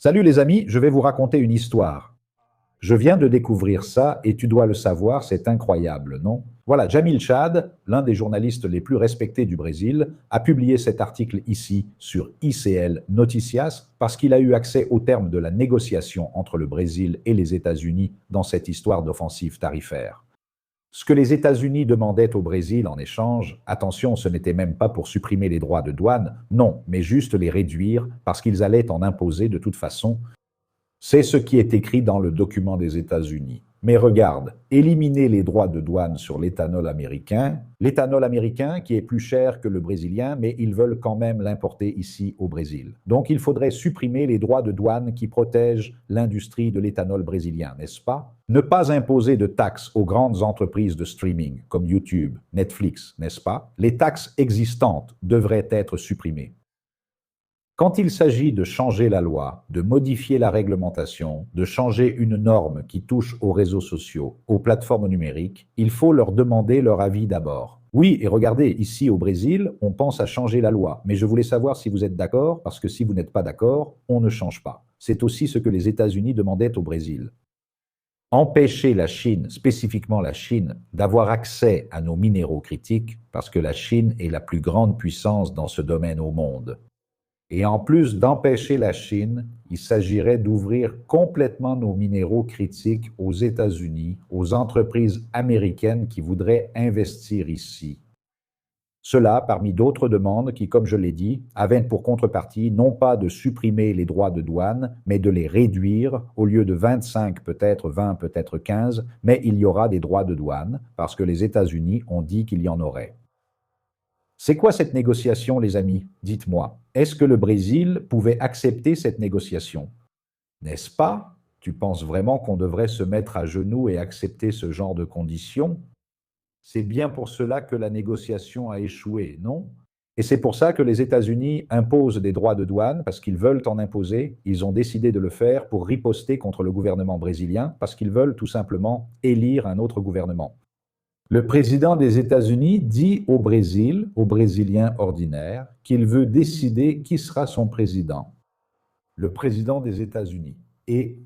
Salut les amis, je vais vous raconter une histoire. Je viens de découvrir ça et tu dois le savoir, c'est incroyable, non? Voilà, Jamil Chad, l'un des journalistes les plus respectés du Brésil, a publié cet article ici sur ICL Noticias parce qu'il a eu accès au terme de la négociation entre le Brésil et les États-Unis dans cette histoire d'offensive tarifaire. Ce que les États-Unis demandaient au Brésil en échange, attention, ce n'était même pas pour supprimer les droits de douane, non, mais juste les réduire parce qu'ils allaient en imposer de toute façon. C'est ce qui est écrit dans le document des États-Unis. Mais regarde, éliminer les droits de douane sur l'éthanol américain qui est plus cher que le brésilien, mais ils veulent quand même l'importer ici au Brésil. Donc il faudrait supprimer les droits de douane qui protègent l'industrie de l'éthanol brésilien, n'est-ce pas? Ne pas imposer de taxes aux grandes entreprises de streaming comme YouTube, Netflix, n'est-ce pas? Les taxes existantes devraient être supprimées. Quand il s'agit de changer la loi, de modifier la réglementation, de changer une norme qui touche aux réseaux sociaux, aux plateformes numériques, il faut leur demander leur avis d'abord. Oui, et regardez, ici au Brésil, on pense à changer la loi, mais je voulais savoir si vous êtes d'accord, parce que si vous n'êtes pas d'accord, on ne change pas. C'est aussi ce que les États-Unis demandaient au Brésil. Empêcher la Chine, spécifiquement la Chine, d'avoir accès à nos minéraux critiques, parce que la Chine est la plus grande puissance dans ce domaine au monde. Et en plus d'empêcher la Chine, il s'agirait d'ouvrir complètement nos minéraux critiques aux États-Unis, aux entreprises américaines qui voudraient investir ici. Cela parmi d'autres demandes qui, comme je l'ai dit, avaient pour contrepartie non pas de supprimer les droits de douane, mais de les réduire, au lieu de 25, peut-être 20, peut-être 15, mais il y aura des droits de douane, parce que les États-Unis ont dit qu'il y en aurait. C'est quoi cette négociation, les amis? Dites-moi. Est-ce que le Brésil pouvait accepter cette négociation? N'est-ce pas? Tu penses vraiment qu'on devrait se mettre à genoux et accepter ce genre de conditions? C'est bien pour cela que la négociation a échoué, non? Et c'est pour ça que les États-Unis imposent des droits de douane, parce qu'ils veulent en imposer. Ils ont décidé de le faire pour riposter contre le gouvernement brésilien, parce qu'ils veulent tout simplement élire un autre gouvernement. Le président des États-Unis dit au Brésil, aux Brésiliens ordinaires, qu'il veut décider qui sera son président. Le président des États-Unis. Et